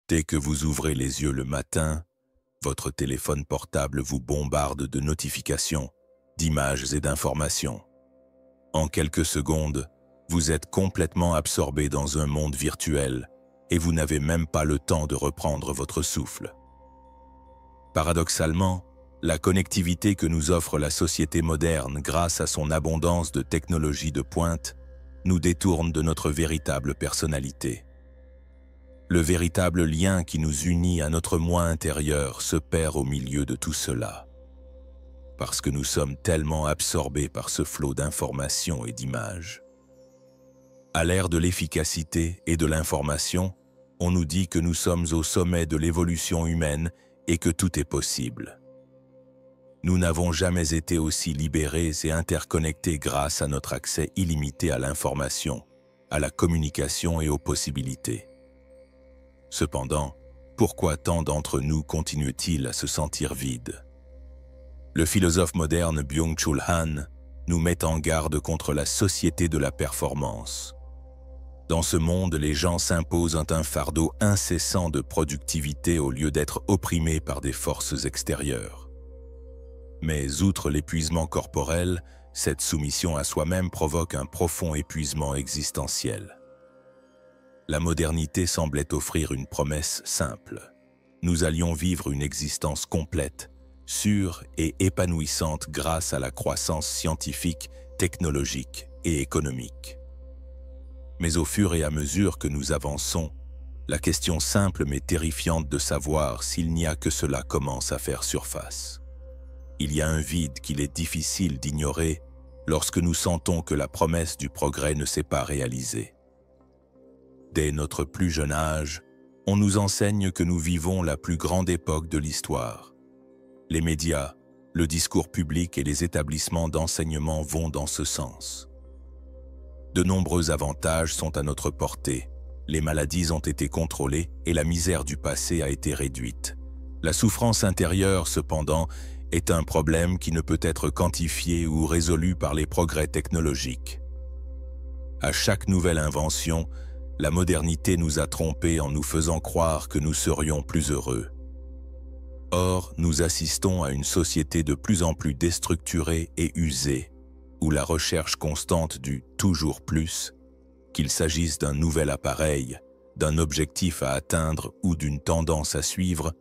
Dès que vous ouvrez les yeux le matin, votre téléphone portable vous bombarde de notifications, d'images et d'informations. En quelques secondes, vous êtes complètement absorbé dans un monde virtuel et vous n'avez même pas le temps de reprendre votre souffle. Paradoxalement, la connectivité que nous offre la société moderne grâce à son abondance de technologies de pointe nous détourne de notre véritable personnalité. Le véritable lien qui nous unit à notre moi intérieur se perd au milieu de tout cela, parce que nous sommes tellement absorbés par ce flot d'informations et d'images. À l'ère de l'efficacité et de l'information, on nous dit que nous sommes au sommet de l'évolution humaine et que tout est possible. Nous n'avons jamais été aussi libérés et interconnectés grâce à notre accès illimité à l'information, à la communication et aux possibilités. Cependant, pourquoi tant d'entre nous continuent-ils à se sentir vides? Le philosophe moderne Byung-Chul Han nous met en garde contre la société de la performance. Dans ce monde, les gens s'imposent un fardeau incessant de productivité au lieu d'être opprimés par des forces extérieures. Mais outre l'épuisement corporel, cette soumission à soi-même provoque un profond épuisement existentiel. La modernité semblait offrir une promesse simple. Nous allions vivre une existence complète, sûre et épanouissante grâce à la croissance scientifique, technologique et économique. Mais au fur et à mesure que nous avançons, la question simple mais terrifiante de savoir s'il n'y a que cela commence à faire surface. Il y a un vide qu'il est difficile d'ignorer lorsque nous sentons que la promesse du progrès ne s'est pas réalisée. Dès notre plus jeune âge, on nous enseigne que nous vivons la plus grande époque de l'histoire. Les médias, le discours public et les établissements d'enseignement vont dans ce sens. De nombreux avantages sont à notre portée. Les maladies ont été contrôlées et la misère du passé a été réduite. La souffrance intérieure, cependant, est un problème qui ne peut être quantifié ou résolu par les progrès technologiques. À chaque nouvelle invention, la modernité nous a trompés en nous faisant croire que nous serions plus heureux. Or, nous assistons à une société de plus en plus déstructurée et usée, où la recherche constante du « toujours plus », qu'il s'agisse d'un nouvel appareil, d'un objectif à atteindre ou d'une tendance à suivre,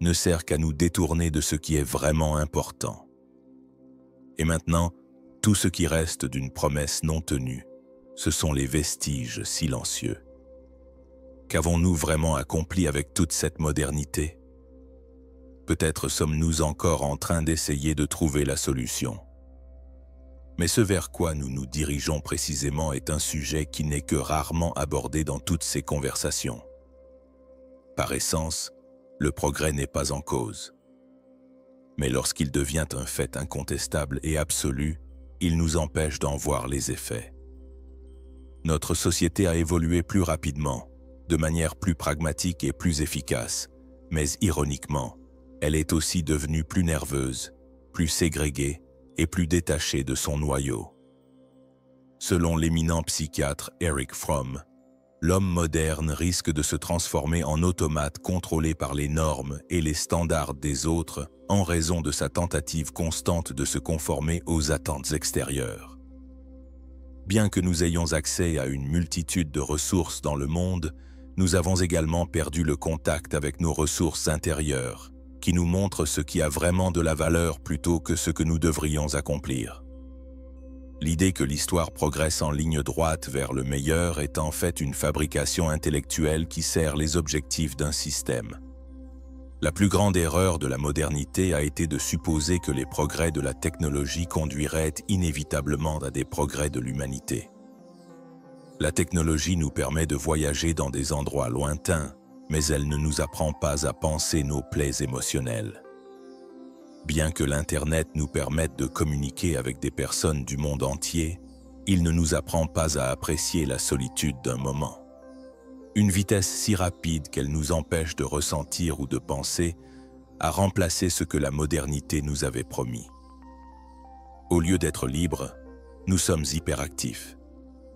ne sert qu'à nous détourner de ce qui est vraiment important. Et maintenant, tout ce qui reste d'une promesse non tenue, ce sont les vestiges silencieux. Qu'avons-nous vraiment accompli avec toute cette modernité? Peut-être sommes-nous encore en train d'essayer de trouver la solution. Mais ce vers quoi nous nous dirigeons précisément est un sujet qui n'est que rarement abordé dans toutes ces conversations. Par essence, le progrès n'est pas en cause. Mais lorsqu'il devient un fait incontestable et absolu, il nous empêche d'en voir les effets. Notre société a évolué plus rapidement, de manière plus pragmatique et plus efficace, mais ironiquement, elle est aussi devenue plus nerveuse, plus ségrégée et plus détachée de son noyau. Selon l'éminent psychiatre Erich Fromm, l'homme moderne risque de se transformer en automate contrôlé par les normes et les standards des autres en raison de sa tentative constante de se conformer aux attentes extérieures. Bien que nous ayons accès à une multitude de ressources dans le monde, nous avons également perdu le contact avec nos ressources intérieures, qui nous montrent ce qui a vraiment de la valeur plutôt que ce que nous devrions accomplir. L'idée que l'histoire progresse en ligne droite vers le meilleur est en fait une fabrication intellectuelle qui sert les objectifs d'un système. La plus grande erreur de la modernité a été de supposer que les progrès de la technologie conduiraient inévitablement à des progrès de l'humanité. La technologie nous permet de voyager dans des endroits lointains, mais elle ne nous apprend pas à penser nos plaies émotionnelles. Bien que l'Internet nous permette de communiquer avec des personnes du monde entier, il ne nous apprend pas à apprécier la solitude d'un moment. Une vitesse si rapide qu'elle nous empêche de ressentir ou de penser a remplacé ce que la modernité nous avait promis. Au lieu d'être libres, nous sommes hyperactifs.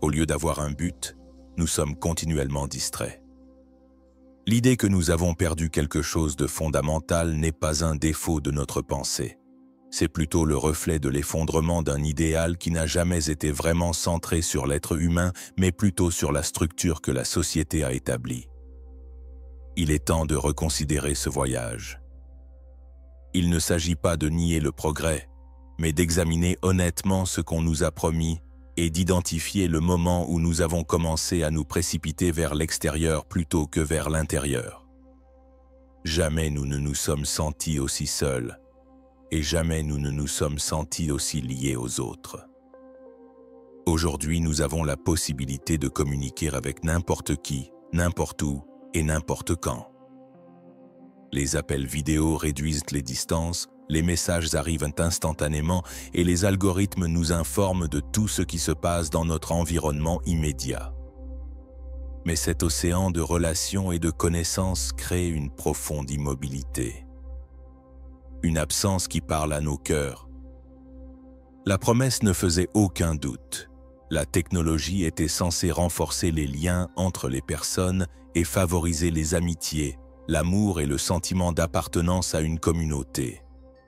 Au lieu d'avoir un but, nous sommes continuellement distraits. L'idée que nous avons perdu quelque chose de fondamental n'est pas un défaut de notre pensée. C'est plutôt le reflet de l'effondrement d'un idéal qui n'a jamais été vraiment centré sur l'être humain, mais plutôt sur la structure que la société a établie. Il est temps de reconsidérer ce voyage. Il ne s'agit pas de nier le progrès, mais d'examiner honnêtement ce qu'on nous a promis et d'identifier le moment où nous avons commencé à nous précipiter vers l'extérieur plutôt que vers l'intérieur. Jamais nous ne nous sommes sentis aussi seuls, et jamais nous ne nous sommes sentis aussi liés aux autres. Aujourd'hui, nous avons la possibilité de communiquer avec n'importe qui, n'importe où et n'importe quand. Les appels vidéo réduisent les distances, les messages arrivent instantanément et les algorithmes nous informent de tout ce qui se passe dans notre environnement immédiat. Mais cet océan de relations et de connaissances crée une profonde immobilité. Une absence qui parle à nos cœurs. La promesse ne faisait aucun doute. La technologie était censée renforcer les liens entre les personnes et favoriser les amitiés, l'amour et le sentiment d'appartenance à une communauté.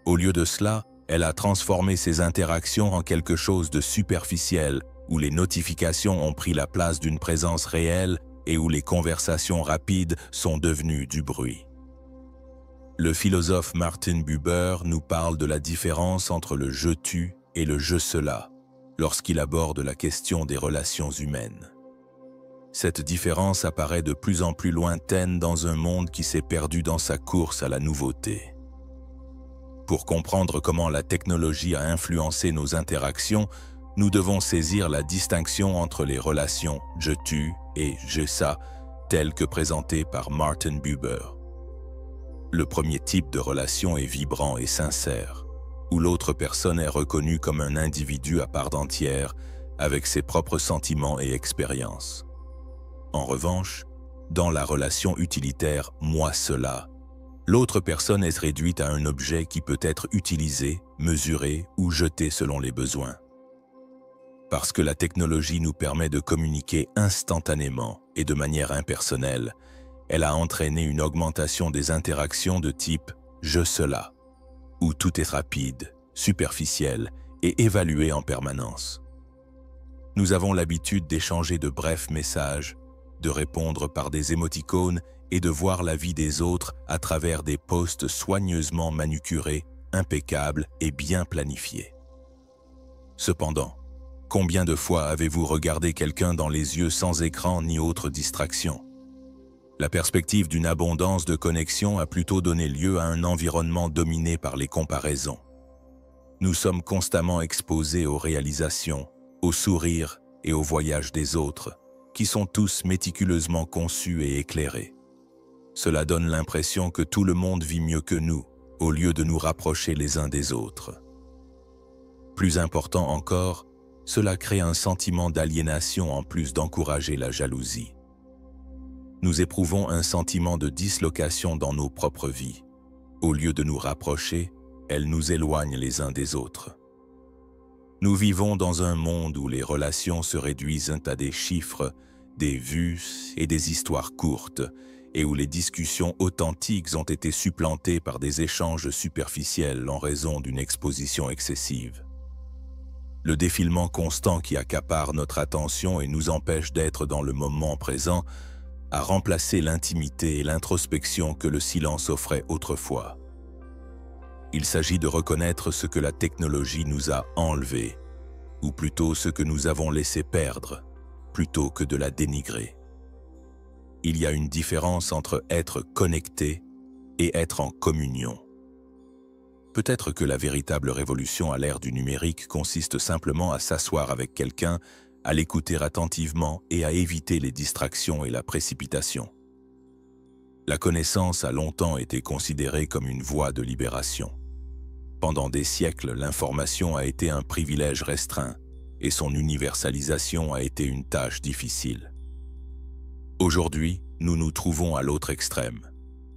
Au lieu de cela, elle a transformé ces interactions en quelque chose de superficiel, où les notifications ont pris la place d'une présence réelle et où les conversations rapides sont devenues du bruit. Le philosophe Martin Buber nous parle de la différence entre le « je-tu » et le « je-cela » lorsqu'il aborde la question des relations humaines. Cette différence apparaît de plus en plus lointaine dans un monde qui s'est perdu dans sa course à la nouveauté. Pour comprendre comment la technologie a influencé nos interactions, nous devons saisir la distinction entre les relations « je-tu » et « je-ça » telles que présentées par Martin Buber. Le premier type de relation est vibrant et sincère, où l'autre personne est reconnue comme un individu à part entière, avec ses propres sentiments et expériences. En revanche, dans la relation utilitaire « moi-cela », l'autre personne est réduite à un objet qui peut être utilisé, mesuré ou jeté selon les besoins. Parce que la technologie nous permet de communiquer instantanément et de manière impersonnelle, elle a entraîné une augmentation des interactions de type « je-cela », où tout est rapide, superficiel et évalué en permanence. Nous avons l'habitude d'échanger de brefs messages, de répondre par des émoticônes et de voir la vie des autres à travers des posts soigneusement manucurés, impeccables et bien planifiés. Cependant, combien de fois avez-vous regardé quelqu'un dans les yeux sans écran ni autre distraction? La perspective d'une abondance de connexions a plutôt donné lieu à un environnement dominé par les comparaisons. Nous sommes constamment exposés aux réalisations, aux sourires et aux voyages des autres, qui sont tous méticuleusement conçus et éclairés. Cela donne l'impression que tout le monde vit mieux que nous, au lieu de nous rapprocher les uns des autres. Plus important encore, cela crée un sentiment d'aliénation en plus d'encourager la jalousie. Nous éprouvons un sentiment de dislocation dans nos propres vies. Au lieu de nous rapprocher, elles nous éloignent les uns des autres. Nous vivons dans un monde où les relations se réduisent à des chiffres, des vues et des histoires courtes, et où les discussions authentiques ont été supplantées par des échanges superficiels en raison d'une exposition excessive. Le défilement constant qui accapare notre attention et nous empêche d'être dans le moment présent a remplacé l'intimité et l'introspection que le silence offrait autrefois. Il s'agit de reconnaître ce que la technologie nous a enlevé, ou plutôt ce que nous avons laissé perdre, plutôt que de la dénigrer. Il y a une différence entre être connecté et être en communion. Peut-être que la véritable révolution à l'ère du numérique consiste simplement à s'asseoir avec quelqu'un, à l'écouter attentivement et à éviter les distractions et la précipitation. La connaissance a longtemps été considérée comme une voie de libération. Pendant des siècles, l'information a été un privilège restreint et son universalisation a été une tâche difficile. Aujourd'hui, nous nous trouvons à l'autre extrême.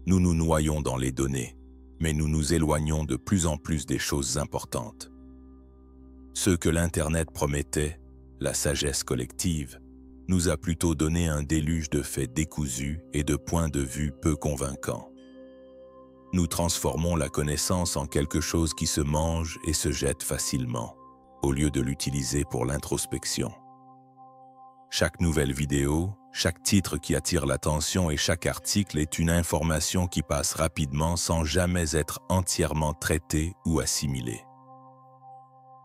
Nous nous noyons dans les données, mais nous nous éloignons de plus en plus des choses importantes. Ce que l'Internet promettait, la sagesse collective, nous a plutôt donné un déluge de faits décousus et de points de vue peu convaincants. Nous transformons la connaissance en quelque chose qui se mange et se jette facilement, au lieu de l'utiliser pour l'introspection. Chaque nouvelle vidéo, chaque titre qui attire l'attention et chaque article est une information qui passe rapidement sans jamais être entièrement traitée ou assimilée.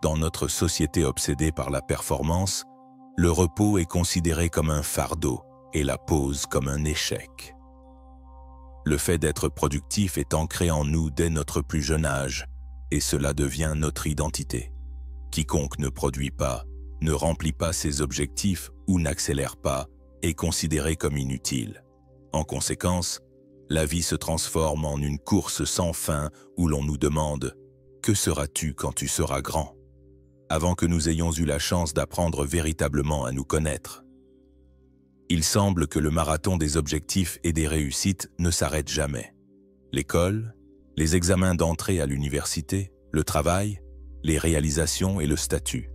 Dans notre société obsédée par la performance, le repos est considéré comme un fardeau et la pause comme un échec. Le fait d'être productif est ancré en nous dès notre plus jeune âge, et cela devient notre identité. Quiconque ne produit pas, ne remplit pas ses objectifs ou n'accélère pas est considéré comme inutile. En conséquence, la vie se transforme en une course sans fin où l'on nous demande « Que seras-tu quand tu seras grand ?» avant que nous ayons eu la chance d'apprendre véritablement à nous connaître. Il semble que le marathon des objectifs et des réussites ne s'arrête jamais. L'école, les examens d'entrée à l'université, le travail, les réalisations et le statut.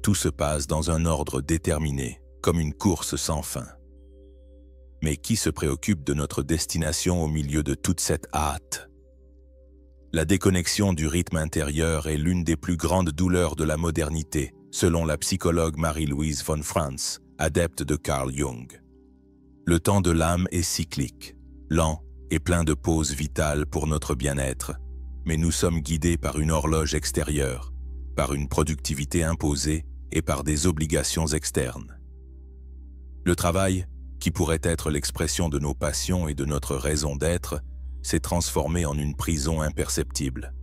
Tout se passe dans un ordre déterminé, comme une course sans fin. Mais qui se préoccupe de notre destination au milieu de toute cette hâte? La déconnexion du rythme intérieur est l'une des plus grandes douleurs de la modernité, selon la psychologue Marie-Louise von Franz, adepte de Carl Jung. Le temps de l'âme est cyclique, lent et plein de pauses vitales pour notre bien-être, mais nous sommes guidés par une horloge extérieure, par une productivité imposée et par des obligations externes. Le travail, qui pourrait être l'expression de nos passions et de notre raison d'être, s'est transformé en une prison imperceptible.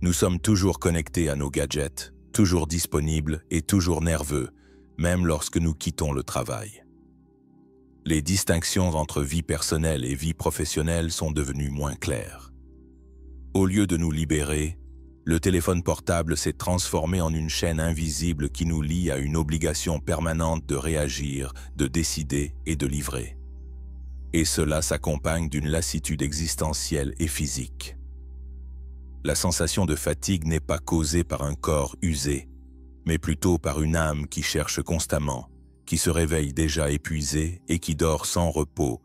Nous sommes toujours connectés à nos gadgets, toujours disponibles et toujours nerveux, même lorsque nous quittons le travail. Les distinctions entre vie personnelle et vie professionnelle sont devenues moins claires. Au lieu de nous libérer, le téléphone portable s'est transformé en une chaîne invisible qui nous lie à une obligation permanente de réagir, de décider et de livrer. Et cela s'accompagne d'une lassitude existentielle et physique. La sensation de fatigue n'est pas causée par un corps usé, mais plutôt par une âme qui cherche constamment, qui se réveille déjà épuisée et qui dort sans repos,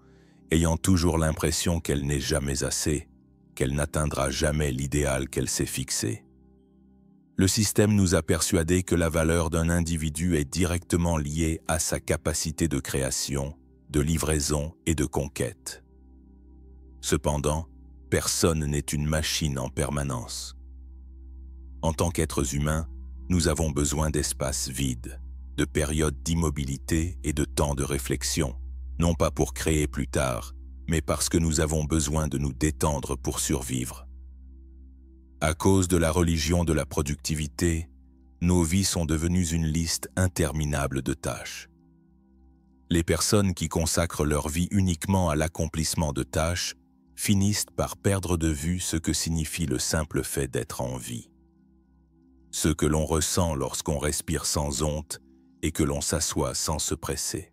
ayant toujours l'impression qu'elle n'est jamais assez, qu'elle n'atteindra jamais l'idéal qu'elle s'est fixé. Le système nous a persuadé que la valeur d'un individu est directement liée à sa capacité de création, de livraison et de conquête. Cependant, personne n'est une machine en permanence. En tant qu'êtres humains, nous avons besoin d'espaces vides, de périodes d'immobilité et de temps de réflexion, non pas pour créer plus tard, mais parce que nous avons besoin de nous détendre pour survivre. À cause de la religion de la productivité, nos vies sont devenues une liste interminable de tâches. Les personnes qui consacrent leur vie uniquement à l'accomplissement de tâches finissent par perdre de vue ce que signifie le simple fait d'être en vie. Ce que l'on ressent lorsqu'on respire sans honte et que l'on s'assoit sans se presser.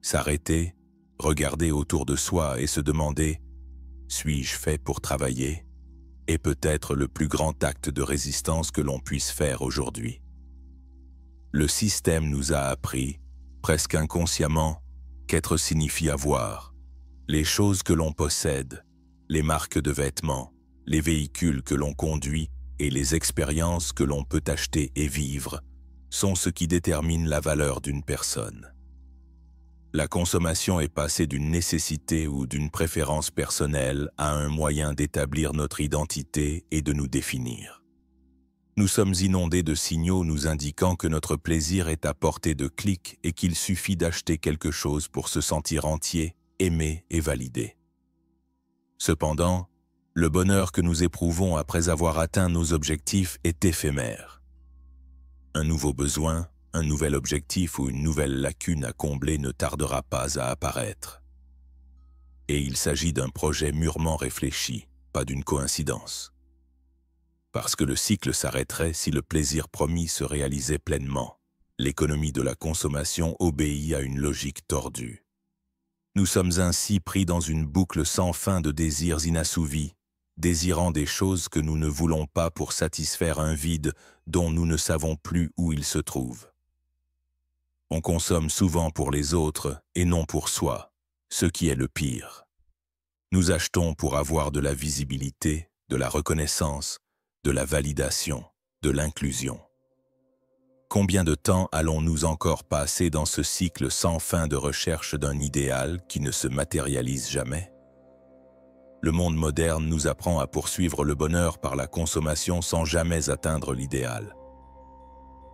S'arrêter, regarder autour de soi et se demander « Suis-je fait pour travailler ?» est peut-être le plus grand acte de résistance que l'on puisse faire aujourd'hui. Le système nous a appris, presque inconsciemment, qu'être signifie avoir. Les choses que l'on possède, les marques de vêtements, les véhicules que l'on conduit et les expériences que l'on peut acheter et vivre sont ce qui détermine la valeur d'une personne. La consommation est passée d'une nécessité ou d'une préférence personnelle à un moyen d'établir notre identité et de nous définir. Nous sommes inondés de signaux nous indiquant que notre plaisir est à portée de clic et qu'il suffit d'acheter quelque chose pour se sentir entier, aimé et validé. Cependant, le bonheur que nous éprouvons après avoir atteint nos objectifs est éphémère. Un nouveau besoin, un nouvel objectif ou une nouvelle lacune à combler ne tardera pas à apparaître. Et il s'agit d'un projet mûrement réfléchi, pas d'une coïncidence. Parce que le cycle s'arrêterait si le plaisir promis se réalisait pleinement. L'économie de la consommation obéit à une logique tordue. Nous sommes ainsi pris dans une boucle sans fin de désirs inassouvis, désirant des choses que nous ne voulons pas pour satisfaire un vide dont nous ne savons plus où il se trouve. On consomme souvent pour les autres et non pour soi, ce qui est le pire. Nous achetons pour avoir de la visibilité, de la reconnaissance, de la validation, de l'inclusion. Combien de temps allons-nous encore passer dans ce cycle sans fin de recherche d'un idéal qui ne se matérialise jamais? Le monde moderne nous apprend à poursuivre le bonheur par la consommation sans jamais atteindre l'idéal.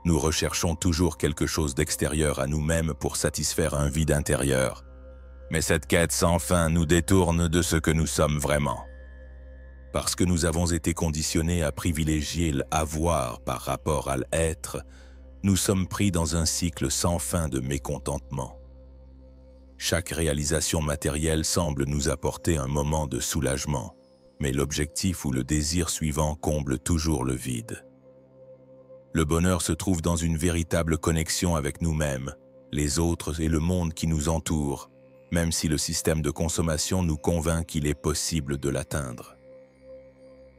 Nous recherchons toujours quelque chose d'extérieur à nous-mêmes pour satisfaire un vide intérieur. Mais cette quête sans fin nous détourne de ce que nous sommes vraiment. Parce que nous avons été conditionnés à privilégier l'avoir par rapport à l'être, nous sommes pris dans un cycle sans fin de mécontentement. Chaque réalisation matérielle semble nous apporter un moment de soulagement, mais l'objectif ou le désir suivant comble toujours le vide. Le bonheur se trouve dans une véritable connexion avec nous-mêmes, les autres et le monde qui nous entoure, même si le système de consommation nous convainc qu'il est possible de l'atteindre.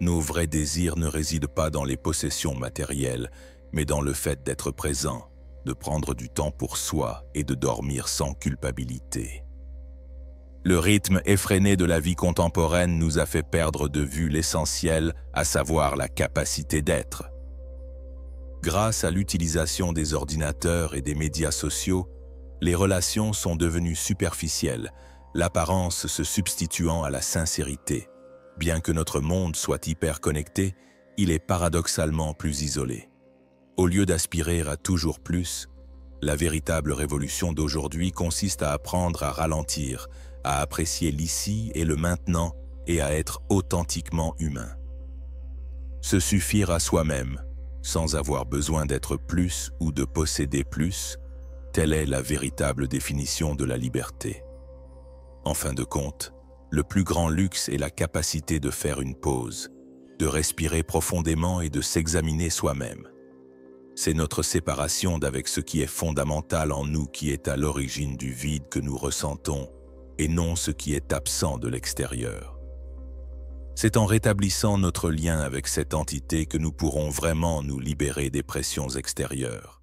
Nos vrais désirs ne résident pas dans les possessions matérielles, mais dans le fait d'être présent, de prendre du temps pour soi et de dormir sans culpabilité. Le rythme effréné de la vie contemporaine nous a fait perdre de vue l'essentiel, à savoir la capacité d'être. Grâce à l'utilisation des ordinateurs et des médias sociaux, les relations sont devenues superficielles, l'apparence se substituant à la sincérité. Bien que notre monde soit hyper connecté, il est paradoxalement plus isolé. Au lieu d'aspirer à toujours plus, la véritable révolution d'aujourd'hui consiste à apprendre à ralentir, à apprécier l'ici et le maintenant et à être authentiquement humain. Se suffire à soi-même, sans avoir besoin d'être plus ou de posséder plus, telle est la véritable définition de la liberté. En fin de compte, le plus grand luxe est la capacité de faire une pause, de respirer profondément et de s'examiner soi-même. C'est notre séparation d'avec ce qui est fondamental en nous qui est à l'origine du vide que nous ressentons et non ce qui est absent de l'extérieur. C'est en rétablissant notre lien avec cette entité que nous pourrons vraiment nous libérer des pressions extérieures.